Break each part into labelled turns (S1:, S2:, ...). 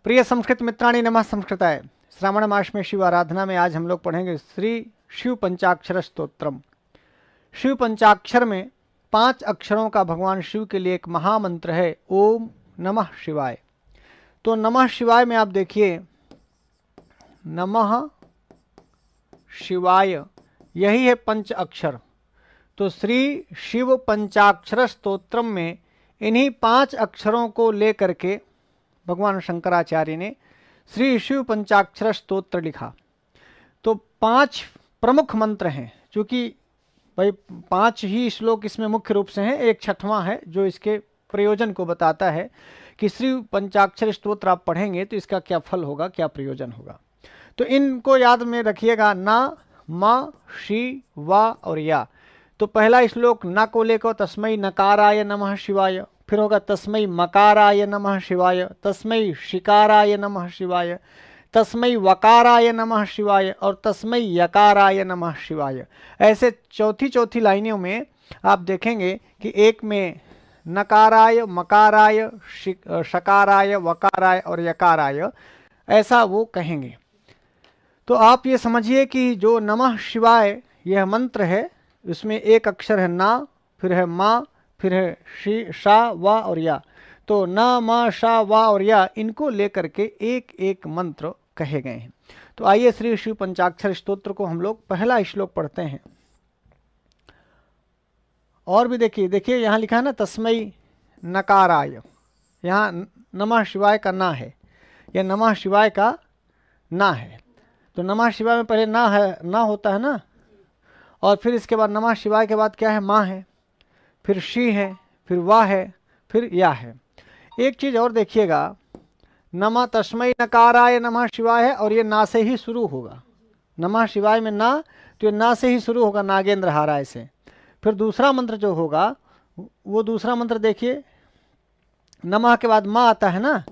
S1: प्रिय संस्कृत मित्राणि नमः संस्कृताय। श्रावण मास में शिव आराधना में आज हम लोग पढ़ेंगे श्री शिव पंचाक्षर स्तोत्रम। शिव पंचाक्षर में 5 अक्षरों का भगवान शिव के लिए एक महामंत्र है, ओम नमः शिवाय। तो नमः शिवाय में आप देखिए, नमः शिवाय यही है पंच अक्षर। तो श्री शिव पंचाक्षर स्तोत्रम में इन्हीं 5 अक्षरों को लेकर के भगवान शंकराचार्य ने श्री शिव पंचाक्षर स्तोत्र लिखा। तो 5 प्रमुख मंत्र हैं, क्योंकि भाई 5 ही श्लोक इसमें मुख्य रूप से हैं, एक छठवां है जो इसके प्रयोजन को बताता है कि श्री पंचाक्षर स्तोत्र आप पढ़ेंगे तो इसका क्या फल होगा, क्या प्रयोजन होगा। तो इनको याद में रखिएगा, ना, म, शी, वा और या। तो पहला श्लोक न को लेकर तस्मै नकाराय नमः शिवाय, फिर होगा तस्मै मकाराय नमः शिवाय, तस्मै शिकाराय नमः शिवाय, तस्मै वकाराय नमः शिवाय और तस्मै यकाराय नमः शिवाय। ऐसे चौथी लाइनों में आप देखेंगे कि एक में नकाराय, मकाराय, शकाराय, वकाराय और यकाराय ऐसा वो कहेंगे। तो आप ये समझिए कि जो नमः शिवाय यह मंत्र है, उसमें एक अक्षर है ना, फिर है मा, फिर है शी, शा, वा और या। तो न, म, शा, वा और या, इनको लेकर के एक एक मंत्र कहे गए हैं। तो आइए श्री शिव पंचाक्षर स्तोत्र को हम लोग पहला श्लोक पढ़ते हैं। और भी देखिए यहाँ लिखा है ना, तस्मै नकाराय, यहाँ नमः शिवाय का ना है, यह नमः शिवाय का ना है। तो नमः शिवाय में पहले ना है, ना होता है ना, और फिर इसके बाद नमः शिवाय के बाद क्या है, माँ है, फिर शी है, फिर वाह है, फिर या है। एक चीज और देखिएगा, नमः तस्मै नकाराय नमः शिवाय है और ये ना से ही शुरू होगा। नमः शिवाय में ना, तो ये ना से ही शुरू होगा, नागेंद्र हाराय से। फिर दूसरा मंत्र जो होगा वो दूसरा मंत्र देखिए, नमः के बाद माँ आता है ना,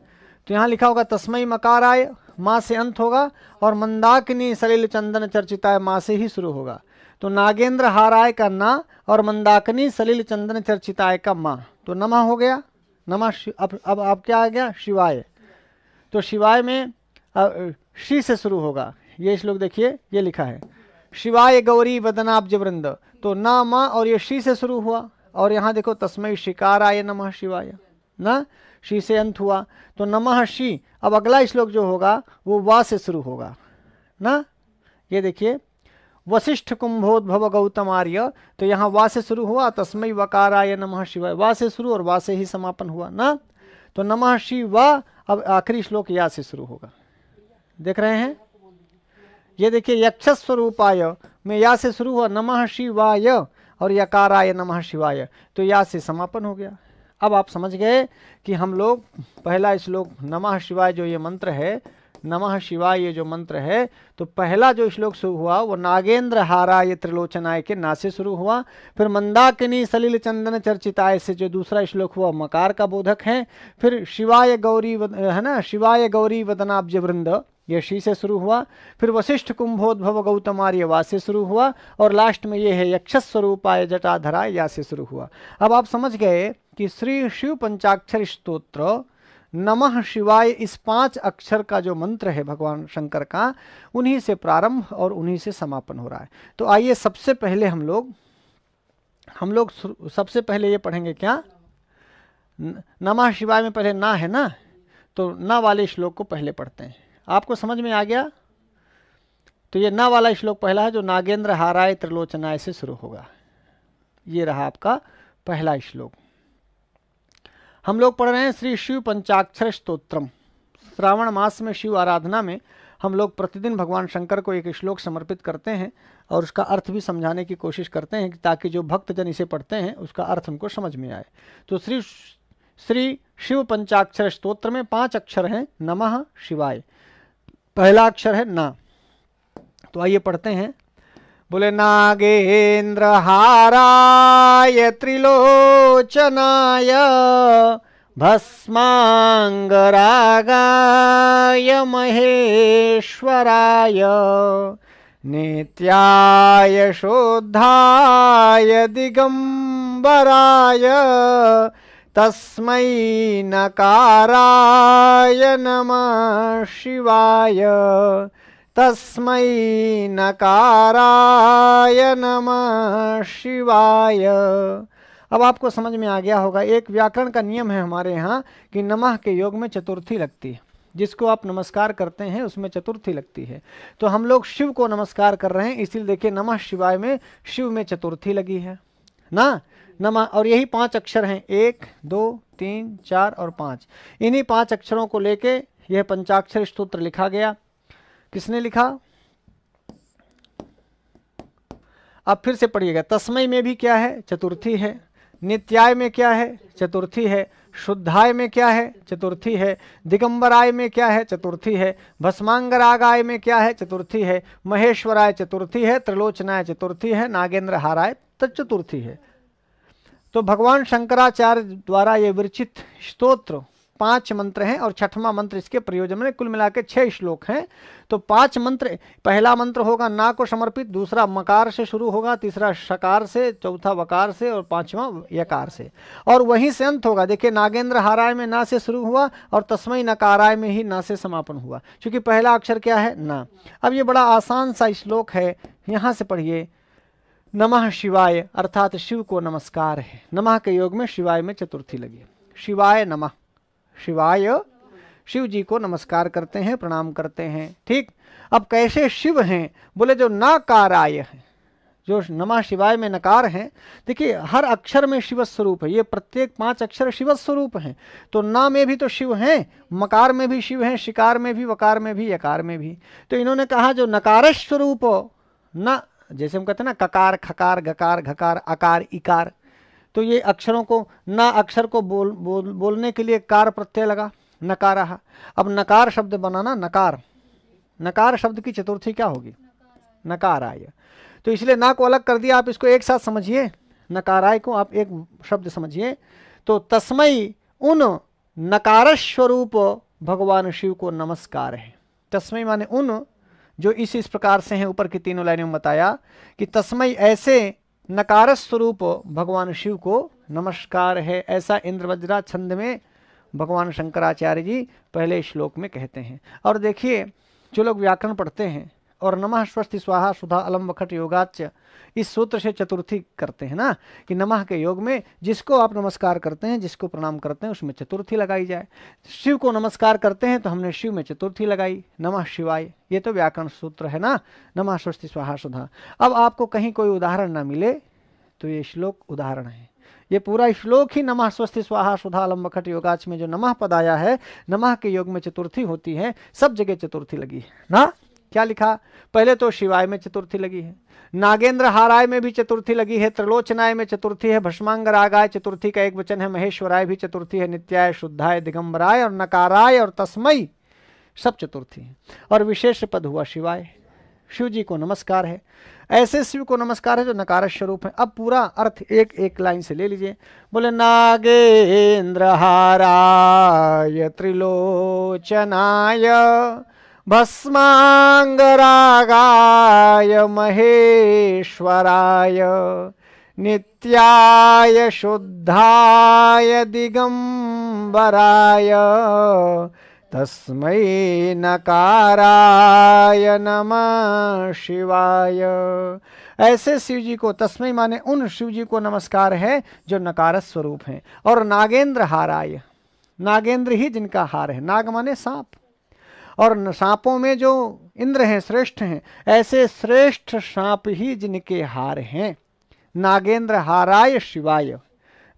S1: तो यहाँ लिखा होगा तस्मै मकाराय, माँ से अंत होगा, और मंदाकिनी सलिल चंदन चर्चिताय माँ से ही शुरू होगा। तो नागेंद्र हाराय का ना और मंदाकिनी सलिल चंदन चर्चिताय का माँ, तो नमः हो गया। नमः अब क्या आ गया, शिवाय। तो शिवाय में शी से शुरू होगा। ये श्लोक देखिए, ये लिखा है शिवाय गौरी वदनाब्ज वृंद, तो ना, मा और ये शी से शुरू हुआ। और यहाँ देखो तस्मै शिकाराय नमः शिवाय, ना, शी से अंत हुआ, तो नमः शी। अब अगला श्लोक जो होगा वो वा से शुरू होगा ना। ये देखिए, वशिष्ठ कुंभोद्भव गौतम आर्य, तो यहाँ वा से शुरू हुआ, तस्मै वकाराय नमः शिवाय, वा से शुरू और वा से ही समापन हुआ ना। तो नमः शिवा। अब आखिरी श्लोक या से शुरू होगा, देख रहे हैं। ये देखिए, यक्षस्वरूपाय में या से शुरू हुआ, नमः शिवाय, और यकाराय नमः शिवाय, तो या से समापन हो गया। अब आप समझ गए कि हम लोग पहला श्लोक नमः शिवाय जो ये मंत्र है, नमः शिवाय ये जो मंत्र है, तो पहला जो श्लोक शुरू हुआ वो नागेंद्र हाराय त्रिलोचनाय के ना से शुरू हुआ। फिर मंदाकिनी सलिल चंदन चर्चिताय से जो दूसरा श्लोक हुआ मकार का बोधक है। फिर शिवाय गौरी है ना, शिवाय गौरी वदनाब्ज वृंद, ये शी से शुरू हुआ। फिर वशिष्ठ कुंभोद्भव गौतमार्य वा से शुरू हुआ, और लास्ट में ये है यक्षस्वरूपाय जटाधराय या से शुरू हुआ। अब आप समझ गए कि श्री शिव पंचाक्षर स्तोत्र नमः शिवाय इस 5 अक्षर का जो मंत्र है भगवान शंकर का, उन्हीं से प्रारंभ और उन्हीं से समापन हो रहा है। तो आइए सबसे पहले हम लोग सबसे पहले ये पढ़ेंगे क्या, नमः शिवाय में पहले ना है ना, तो ना वाले श्लोक को पहले पढ़ते हैं। आपको समझ में आ गया। तो ये ना वाला श्लोक पहला है जो नागेंद्र हाराय त्रिलोचनाय से शुरू होगा। ये रहा आपका पहला श्लोक। हम लोग पढ़ रहे हैं श्री शिव पंचाक्षर स्तोत्रम। श्रावण मास में शिव आराधना में हम लोग प्रतिदिन भगवान शंकर को एक श्लोक समर्पित करते हैं और उसका अर्थ भी समझाने की कोशिश करते हैं, ताकि जो भक्तजन इसे पढ़ते हैं उसका अर्थ उनको समझ में आए। तो श्री शिव पंचाक्षर स्तोत्र में 5 अक्षर हैं, नमः शिवाय। पहला अक्षर है ना। तो आइए पढ़ते हैं। बोले नागेंद्र हाराय त्रिलोचनाय भस्मांगरागाय महेश्वराय नित्याय शुद्धाय दिगंबराय तस्मै नकाराय नमः शिवाय, तस्मै नकाराय नमः शिवाय। अब आपको समझ में आ गया होगा, एक व्याकरण का नियम है हमारे यहाँ कि नमः के योग में चतुर्थी लगती है। जिसको आप नमस्कार करते हैं उसमें चतुर्थी लगती है। तो हम लोग शिव को नमस्कार कर रहे हैं, इसीलिए देखिए नमः शिवाय में शिव में चतुर्थी लगी है ना, नमः। और यही 5 अक्षर हैं, 1 2 3 4 और 5। इन्हीं 5 अक्षरों को लेके यह पंचाक्षर स्तोत्र लिखा गया। किसने लिखा? अब फिर से पढ़िएगा। तस्मै में भी क्या है? चतुर्थी है। नित्याय में क्या है? चतुर्थी है। शुद्धाय में क्या है? चतुर्थी है। दिगंबराय में क्या है? चतुर्थी है। भस्मांगरागाय में क्या है? चतुर्थी है। महेश्वराय चतुर्थी है। त्रिलोचनाय चतुर्थी है। नागेंद्र हाराय चतुर्थी है। तो भगवान शंकराचार्य द्वारा ये विरचित स्तोत्र 5 मंत्र हैं और 6वां मंत्र इसके प्रयोजन में, कुल मिलाकर 6 श्लोक हैं। तो 5 मंत्र, पहला मंत्र होगा ना को समर्पित, दूसरा मकार से शुरू होगा, तीसरा शकार से, चौथा वकार से और 5वां यकार से, और वहीं से अंत होगा। देखिए नागेंद्र हाराय में ना से शुरू हुआ और तस्मै नकाराय में ही ना से समापन हुआ, क्योंकि पहला अक्षर क्या है? ना। अब ये बड़ा आसान सा श्लोक है, यहां से पढ़िए। नमः शिवाय अर्थात शिव को नमस्कार है। नमः के योग में शिवाय में चतुर्थी लगी। शिवाय नमः, शिवाय शिव जी को नमस्कार करते हैं, प्रणाम करते हैं। ठीक। अब कैसे शिव हैं? बोले जो नकाराय है, जो नमः शिवाय में नकार हैं। देखिए हर अक्षर में शिव स्वरूप है, ये प्रत्येक 5 अक्षर शिव स्वरूप हैं। तो ना में भी तो शिव हैं, मकार में भी शिव हैं, शिकार में भी, वकार में भी, यकार में भी। तो इन्होंने कहा जो नकार स्वरूप न, जैसे हम कहते हैं ना ककार, खकार, गकार, घकार, आकार, इकार, तो ये अक्षरों को, ना अक्षर को बोलने के लिए कार प्रत्यय लगा, नकारः। अब नकार शब्द बनाना, नकार, नकार शब्द की चतुर्थी क्या होगी? नकाराय। तो इसलिए ना को अलग कर दिया। आप इसको एक साथ समझिए, नकाराय को आप एक शब्द समझिए। तो तस्मै उन नकार स्वरूप भगवान शिव को नमस्कार है। तस्मै माने उन, जो इस प्रकार से हैं, ऊपर की 3 लाइनों में बताया कि तस्मै ऐसे नकार स्वरूप भगवान शिव को नमस्कार है। ऐसा इंद्रवज्रा छंद में भगवान शंकराचार्य जी पहले श्लोक में कहते हैं। और देखिए जो लोग व्याकरण पढ़ते हैं और नमः स्वस्ति स्वाहा सुधा अलम वखट योगाच, इस सूत्र से चतुर्थी करते हैं ना, कि नमः के योग में जिसको आप नमस्कार करते हैं, जिसको प्रणाम करते हैं, उसमें चतुर्थी लगाई जाए। शिव को नमस्कार करते हैं तो हमने शिव में चतुर्थी लगाई, नमः शिवाय। ये तो व्याकरण सूत्र है ना, नमः स्वस्ति स्वाहा सुधा। अब आपको कहीं कोई उदाहरण ना मिले तो ये श्लोक उदाहरण है। ये पूरा श्लोक ही नमः स्वस्ति स्वाहा सुधा अलम वखट योगाच में जो नमः पद आया है, नमः के योग में चतुर्थी होती है, सब जगह चतुर्थी लगी है ना। क्या लिखा? पहले तो शिवाय में चतुर्थी लगी है, नागेंद्र हाराय में भी चतुर्थी लगी है, त्रिलोचनाय में चतुर्थी है, भस्मांगरागाय चतुर्थी का एक वचन है, महेश्वराय भी चतुर्थी है, नित्याय, शुद्धाय, दिगंबराय और नकाराय और तस्मै सब चतुर्थी है। और विशेष पद हुआ शिवाय, शिव जी को नमस्कार है। ऐसे शिव को नमस्कार है जो नकार स्वरूप है। अब पूरा अर्थ एक एक लाइन से ले लीजिए। बोले नागेंद्र हाराय त्रिलोचनाय भस्मांगरागाय महेश्वराय नित्याय शुद्धाय दिगंबराय तस्मै नकाराय नमः शिवाय। ऐसे शिव जी को, तस्मै माने उन शिव जी को नमस्कार है जो नकार स्वरूप हैं। और नागेंद्र हाराय, नागेंद्र ही जिनका हार है, नाग माने सांप, और सांपों में जो इंद्र हैं, श्रेष्ठ हैं, ऐसे श्रेष्ठ सांप ही जिनके हार हैं। नागेंद्र हाराय शिवाय,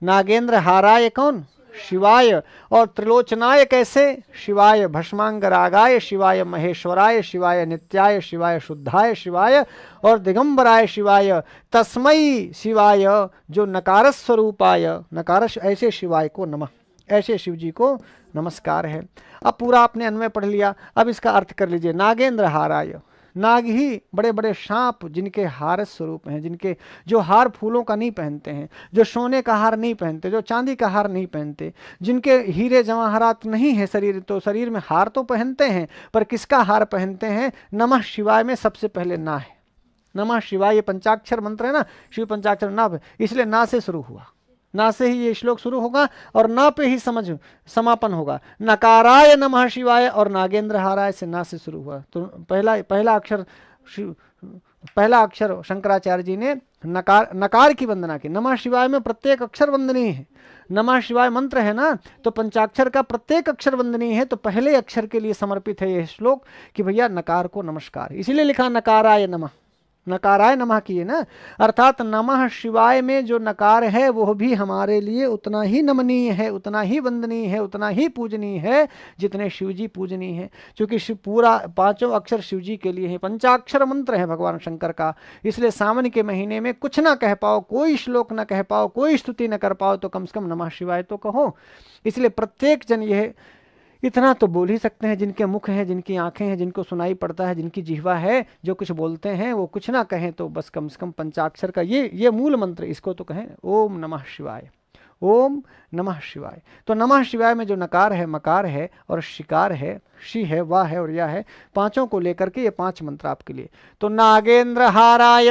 S1: नागेंद्र हाराय कौन? शिवाय। और त्रिलोचनाय कैसे? शिवाय। भस्मांगरागाय शिवाय, महेश्वराय शिवाय, नित्याय शिवाय, शुद्धाय शिवाय और दिगंबराय शिवाय, तस्मै शिवाय जो नकार स्वरूपाय, नकार ऐसे शिवाय को नमः, ऐसे शिव जी को नमस्कार है। अब पूरा आपने अन्वय पढ़ लिया, अब इसका अर्थ कर लीजिए। नागेंद्र हाराय, नाग ही बड़े बड़े सांप जिनके हार स्वरूप हैं, जिनके जो हार फूलों का नहीं पहनते हैं, जो सोने का हार नहीं पहनते, जो चांदी का हार नहीं पहनते, जिनके हीरे जवाहरात नहीं है शरीर, तो शरीर में हार तो पहनते हैं पर किसका हार पहनते हैं? नमः शिवाय में सबसे पहले ना है। नमः शिवाय ये पंचाक्षर मंत्र है ना, शिव पंचाक्षर ना, इसलिए ना से शुरू हुआ। ना से ही ये श्लोक शुरू होगा और ना पे ही समापन होगा। नकाराय नमः शिवाय और नागेंद्र हाराय से ना से शुरू हुआ। तो पहला अक्षर शंकराचार्य जी ने नकार की वंदना की। नमः शिवाय में प्रत्येक अक्षर वंदनीय है। नमः शिवाय मंत्र है ना, तो पंचाक्षर का प्रत्येक अक्षर वंदनीय है। तो पहले अक्षर के लिए समर्पित है यह श्लोक कि भैया नकार को नमस्कार, इसीलिए लिखा नकाराय नमः, नकाराय नमः किए ना। अर्थात नमः शिवाय में जो नकार है वो भी हमारे लिए उतना ही नमनीय है, उतना ही वंदनीय है, उतना ही पूजनीय है जितने शिवजी पूजनीय है। क्योंकि पूरा 5 अक्षर शिवजी के लिए है, पंचाक्षर मंत्र है भगवान शंकर का। इसलिए सावन के महीने में कुछ ना कह पाओ, कोई श्लोक ना कह पाओ, कोई स्तुति न कर पाओ, तो कम से कम नमः शिवाय तो कहो। इसलिए प्रत्येक जन यह इतना तो बोल ही सकते हैं, जिनके मुख हैं, जिनकी आंखें हैं, जिनको सुनाई पड़ता है, जिनकी जिह्वा है, जो कुछ बोलते हैं वो कुछ ना कहें तो बस कम से कम पंचाक्षर का ये मूल मंत्र इसको तो कहें, ओम नमः शिवाय, ओम नमः शिवाय। तो नमः शिवाय में जो नकार है, मकार है और शिकार है, शी है, वाह है और या है, पांचों को लेकर के ये 5 मंत्र आपके लिए। तो नागेंद्र हाराय,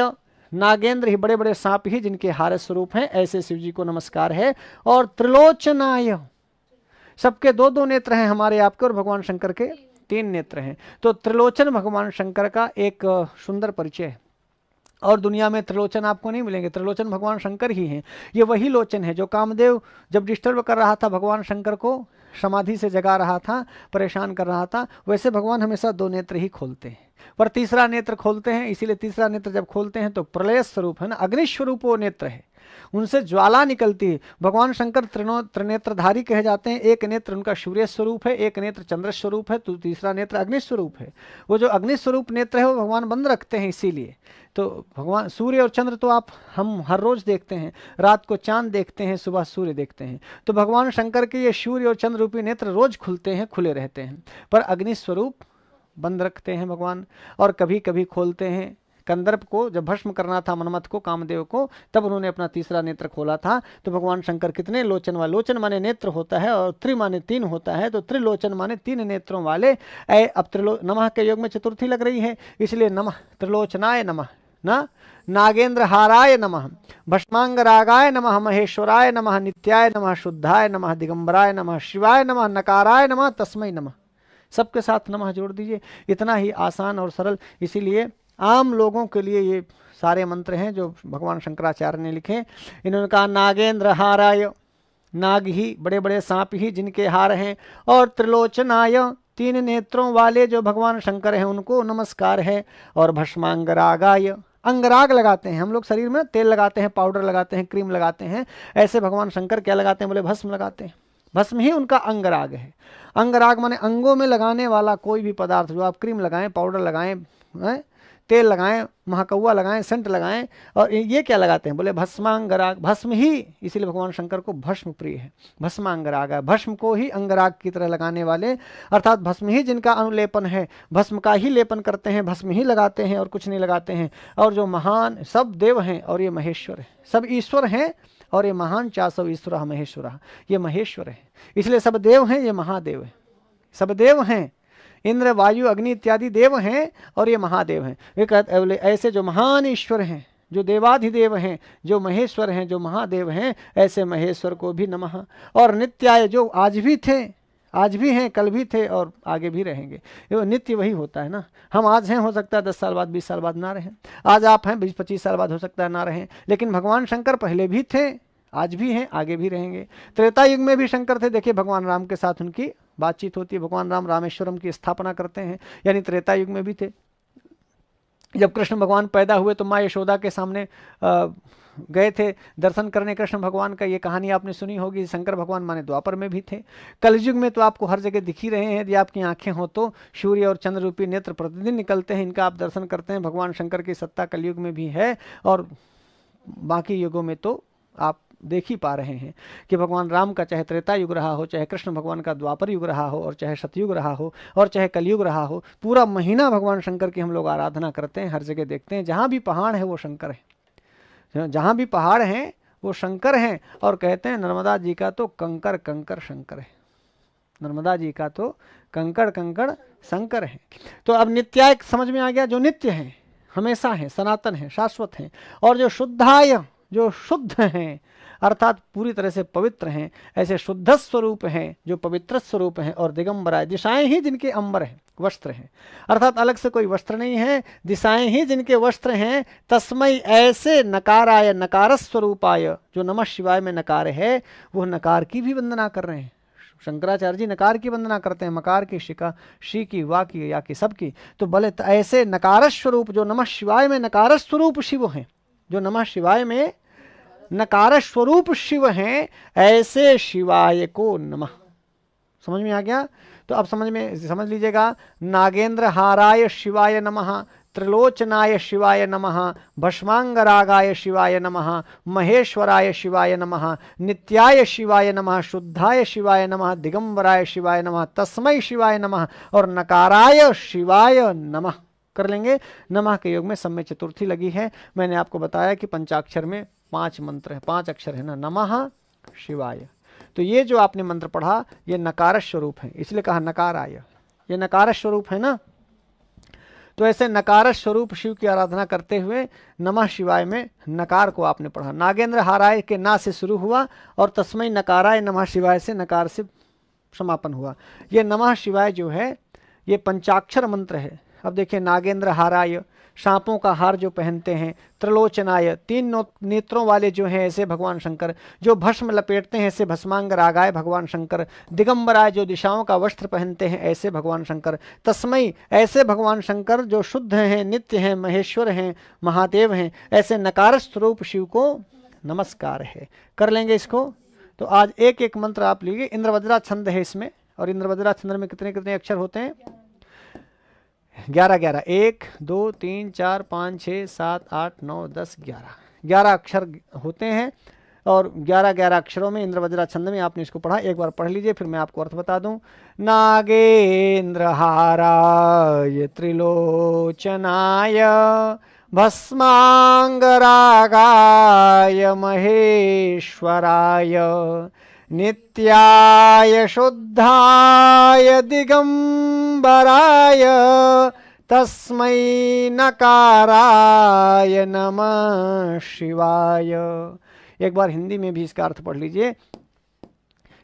S1: नागेंद्र ही बड़े बड़े सांप ही जिनके हार स्वरूप हैं, ऐसे शिव जी को नमस्कार है। और त्रिलोचनाय, सबके 2-2 नेत्र हैं हमारे आपके, और भगवान शंकर के 3 नेत्र हैं। तो त्रिलोचन भगवान शंकर का एक सुंदर परिचय है। और दुनिया में त्रिलोचन आपको नहीं मिलेंगे, त्रिलोचन भगवान शंकर ही हैं। ये वही लोचन है जो कामदेव जब डिस्टर्ब कर रहा था भगवान शंकर को, समाधि से जगा रहा था, परेशान कर रहा था, वैसे भगवान हमेशा 2 नेत्र ही खोलते हैं, पर तीसरा नेत्र खोलते हैं। इसीलिए तीसरा नेत्र जब खोलते हैं तो प्रलय स्वरूप है ना, अग्निस्वरूप वो नेत्र है, उनसे ज्वाला निकलती है। भगवान शंकर त्रिनेत्रधारी कहे जाते हैं। एक नेत्र उनका सूर्य स्वरूप है, एक नेत्र चंद्र स्वरूप है, तो तीसरा नेत्र अग्नि स्वरूप है। वो जो अग्नि स्वरूप नेत्र है वो भगवान बंद रखते हैं। इसीलिए तो भगवान सूर्य और चंद्र तो हम हर रोज देखते हैं, रात को चांद देखते हैं, सुबह सूर्य देखते हैं। तो भगवान शंकर के ये सूर्य और चंद्र रूपी नेत्र रोज खुलते हैं, खुले रहते हैं, पर अग्नि स्वरूप बंद रखते हैं भगवान। और कभी कभी खोलते हैं। कंदर्प को जब भस्म करना था मनमथ को, कामदेव को, तब उन्होंने अपना तीसरा नेत्र खोला था। तो भगवान शंकर कितने लोचन वाले, लोचन माने नेत्र होता है और त्रि माने 3 होता है, तो त्रिलोचन माने 3 नेत्रों वाले। अब नमः के योग में चतुर्थी लग रही है, इसलिए नमः त्रिलोचनाय नमः, ना नागेंद्र हाराय नमः, भस्मांग रागाय नमः, महेश्वराय नमः, नित्याय नमः, शुद्धाय नमः, दिगंबराय नमः, शिवाय नमः, नकाराय नमः, तस्मै नमः। सबके साथ नमः जोड़ दीजिए। इतना ही आसान और सरल, इसीलिए आम लोगों के लिए ये सारे मंत्र हैं जो भगवान शंकराचार्य ने लिखे। इन्होंने कहा नागेंद्र हाराय, नाग ही बड़े बड़े सांप ही जिनके हार हैं, और त्रिलोचनाय 3 नेत्रों वाले जो भगवान शंकर हैं उनको नमस्कार है। और भस्मांगरागाय, अंगराग लगाते हैं हम लोग शरीर में, तेल लगाते हैं, पाउडर लगाते हैं, क्रीम लगाते हैं, ऐसे भगवान शंकर क्या लगाते हैं, बोले भस्म लगाते हैं। भस्म ही उनका अंगराग है। अंगराग माने अंगों में लगाने वाला कोई भी पदार्थ, जो आप क्रीम लगाएं, पाउडर लगाएं, तेल लगाएं, महाकौवा लगाएं, सेंट लगाएं, और ये क्या लगाते हैं, बोले भस्मांगराग, भस्म ही। इसीलिए भगवान शंकर को भस्म प्रिय है, भस्मांगराग है। भस्म को ही अंगराग की तरह लगाने वाले, अर्थात भस्म ही जिनका अनुलेपन है, भस्म का ही लेपन करते हैं, भस्म ही लगाते हैं और कुछ नहीं लगाते हैं। और जो महान सब देव हैं और ये महेश्वर है, सब ईश्वर हैं और ये महान चासव ईश्वर महेश्वर, ये महेश्वर है। इसलिए सब देव हैं, ये महादेव है। सब देव हैं, इंद्र वायु अग्नि इत्यादि देव हैं और ये महादेव हैं। वे कहते बोले ऐसे जो महान ईश्वर हैं, जो देवाधिदेव हैं, जो महेश्वर हैं, जो महादेव हैं, ऐसे महेश्वर को भी नमः। और नित्याय, जो आज भी थे, आज भी हैं, कल भी थे और आगे भी रहेंगे। ये नित्य वही होता है ना। हम आज हैं, हो सकता है 10 साल बाद 20 साल बाद ना रहें। आज आप हैं, 20-25 साल बाद हो सकता है ना रहें। लेकिन भगवान शंकर पहले भी थे, आज भी हैं, आगे भी रहेंगे। त्रेता युग में भी शंकर थे। देखिए भगवान राम के साथ उनकी बातचीत होती है। भगवान राम रामेश्वरम की स्थापना करते हैं, यानी त्रेता युग में भी थे। जब कृष्ण भगवान पैदा हुए तो माँ यशोदा के सामने गए थे दर्शन करने कृष्ण भगवान का। ये कहानी आपने सुनी होगी। शंकर भगवान माने द्वापर में भी थे। कलयुग में तो आपको हर जगह दिख ही रहे हैं। यदि आपकी आंखें हो तो सूर्य और चंद्र रूपी नेत्र प्रतिदिन निकलते हैं, इनका आप दर्शन करते हैं। भगवान शंकर की सत्ता कलयुग में भी है और बाकी युगों में तो आप देख ही पा रहे हैं कि भगवान राम का चाहे त्रेता युग रहा हो, चाहे कृष्ण भगवान का द्वापर युग रहा हो, और चाहे सतयुग रहा हो, और चाहे कलयुग रहा हो, पूरा महीना भगवान शंकर की हम लोग आराधना करते हैं। हर जगह देखते हैं, जहाँ भी पहाड़ है वो शंकर है, जहाँ भी पहाड़ हैं वो शंकर हैं। और कहते हैं नर्मदा जी का तो कंकर कंकर शंकर है, नर्मदा जी का तो कंकड़ कंकड़ शंकर है। तो अब नित्याय समझ में आ गया, जो नित्य हैं, हमेशा हैं, सनातन हैं, शाश्वत हैं। और जो शुद्धाय, जो शुद्ध हैं, अर्थात पूरी तरह से पवित्र हैं, ऐसे शुद्ध स्वरूप हैं जो पवित्र स्वरूप हैं, और दिगंबराय दिशाएं ही जिनके अंबर हैं, वस्त्र हैं, अर्थात अलग से कोई वस्त्र नहीं है, दिशाएं ही जिनके वस्त्र हैं। तस्मय ऐसे नकाराय नकार स्वरूपाय, जो नमः शिवाय में नकार है वो नकार की भी वंदना कर रहे हैं। शंकराचार्य जी नकार की वंदना करते हैं, मकार की, शिका, शी की, वा की, या की, सब की। तो भले ऐसे नकार स्वरूप जो नमः शिवाय में नकार स्वरूप शिव हैं, जो नमः शिवाय में नकार स्वरूप शिव हैं, ऐसे शिवाय को नमः। समझ में आ गया? तो अब समझ लीजिएगा। नागेंद्र हाराय शिवाय नमः, त्रिलोचनाय शिवाय नमः, भस्मांगरागाय शिवाय नमः, महेश्वराय शिवाय नमः, नित्याय शिवाय नमः, शुद्धाय शिवाय नमः, दिगंबराय शिवाय नमः, तस्मै शिवाय नमः और नकाराय शिवाय नमः कर लेंगे। नमः के योग में समय चतुर्थी लगी है। मैंने आपको बताया कि पंचाक्षर में 5 मंत्र है, 5 अक्षर है ना, नमः शिवाय। तो ये जो आपने मंत्र पढ़ा ये नकार स्वरूप है, इसलिए कहा नकाराय, ये नकार स्वरूप है ना। तो ऐसे नकार स्वरूप शिव की आराधना करते हुए नमः शिवाय में नकार को आपने पढ़ा। नागेंद्र हाराय के ना से शुरू हुआ और तस्मै नकाराय नमः शिवाय से नकार से समापन हुआ। ये नमः शिवाय जो है ये पंचाक्षर मंत्र है। अब देखिए, नागेंद्र हाराय, सांपों का हार जो पहनते हैं, त्रिलोचनाय, 3 नेत्रों वाले जो हैं ऐसे भगवान शंकर, जो भस्म लपेटते हैं ऐसे भस्मांग रागाय भगवान शंकर, दिगंबराय जो दिशाओं का वस्त्र पहनते हैं ऐसे भगवान शंकर, तस्मै ऐसे भगवान शंकर जो शुद्ध हैं, नित्य हैं, महेश्वर हैं, महादेव हैं, ऐसे नकार स्वरूप शिव को नमस्कार है। कर लेंगे इसको। तो आज एक एक मंत्र आप लीजिए। इंद्रवज्रा छंद है इसमें, और इंद्रवज्रा छंद में कितने कितने अक्षर होते हैं? 11 1 2 3 4 5 6 7 8 9 10 11 अक्षर होते हैं। और 11 अक्षरों में इंद्रवज्रा छंद में आपने इसको पढ़ा। एक बार पढ़ लीजिए, फिर मैं आपको अर्थ बता दूं। नागेंद्र हाराय त्रिलोचनाय भस्मांगरागाय महेश्वराय नित्याय शुद्धाय दिगंबराय तस्मै नकाराय नमः शिवाय। एक बार हिंदी में भी इसका अर्थ पढ़ लीजिए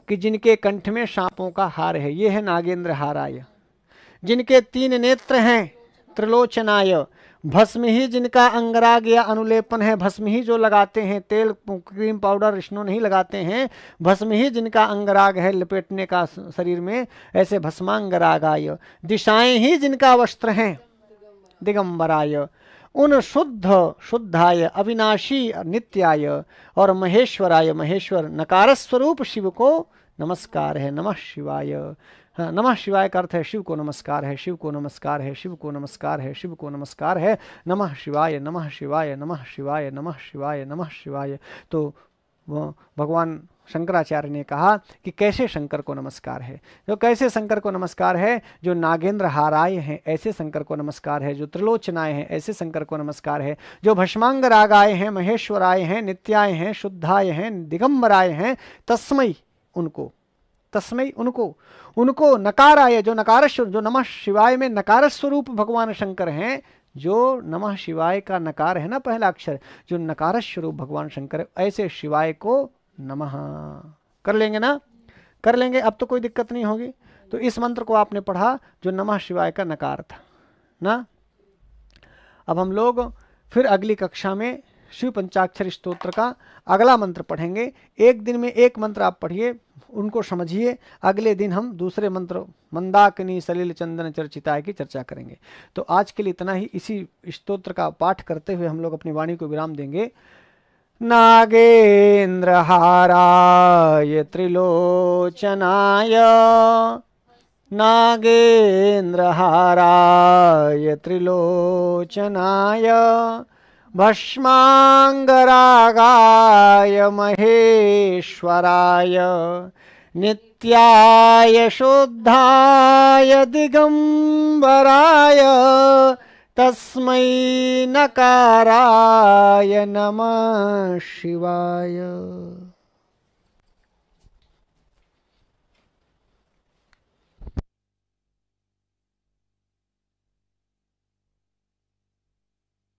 S1: कि जिनके कंठ में सांपों का हार है, ये है नागेंद्र हाराय। जिनके 3 नेत्र हैं, त्रिलोचनाय, भस्म ही जिनका अंगराग या अनुलेपन है, भस्म ही जो लगाते हैं, तेल क्रीम पाउडर विष्णु नहीं लगाते हैं, भस्म ही जिनका अंगराग है लपेटने का शरीर में, ऐसे भस्मांगरागाय। दिशाएं ही जिनका वस्त्र हैं, दिगंबराय। उन शुद्धाय अविनाशी नित्याय और महेश्वराय, महेश्वर नकार स्वरूप शिव को नमस्कार है। नमः शिवाय। हाँ, नमः शिवाय का अर्थ है शिव को नमस्कार है, शिव को नमस्कार है, शिव को नमस्कार है, शिव को नमस्कार है। नमः शिवाय, नमः शिवाय, नमः शिवाय, नमः शिवाय, नमः शिवाय। तो भगवान शंकराचार्य ने कहा कि कैसे शंकर को नमस्कार है। जो कैसे शंकर को नमस्कार है? जो नागेंद्र हाराय हैं ऐसे शंकर को नमस्कार है, जो त्रिलोचनाय हैं ऐसे शंकर को नमस्कार है, जो भस्मांग रागाय हैं, महेश्वराय हैं, नित्याय हैं, शुद्धाय हैं, दिगंबराय हैं, तस्मै उनको, तस्मै उनको नकाराय, जो नकार, जो नमः शिवाय में नकार स्वरूप भगवान शंकर हैं, जो नमः शिवाय का नकार है ना पहला अक्षर, जो नकार स्वरूप भगवान शंकर है, ऐसे शिवाय को नमः। कर लेंगे ना? कर लेंगे, अब तो कोई दिक्कत नहीं होगी। तो इस मंत्र को आपने पढ़ा जो नमः शिवाय का नकार था ना। अब हम लोग फिर अगली कक्षा में शिव पंचाक्षर स्तोत्र का अगला मंत्र पढ़ेंगे। एक दिन में एक मंत्र आप पढ़िए, उनको समझिए। अगले दिन हम दूसरे मंत्र मंदाकिनी सलिल चंदन चर्चिताय की चर्चा करेंगे। तो आज के लिए इतना ही। इसी स्तोत्र का पाठ करते हुए हम लोग अपनी वाणी को विराम देंगे। नागेंद्र हाराय त्रिलोचनाय, नागेंद्र हाराय त्रिलोचनाय, भस्मांगरागाय महेश्वराय, नित्याय शुद्धाय दिगंबराय, तस्मै नकाराय नमः शिवाय।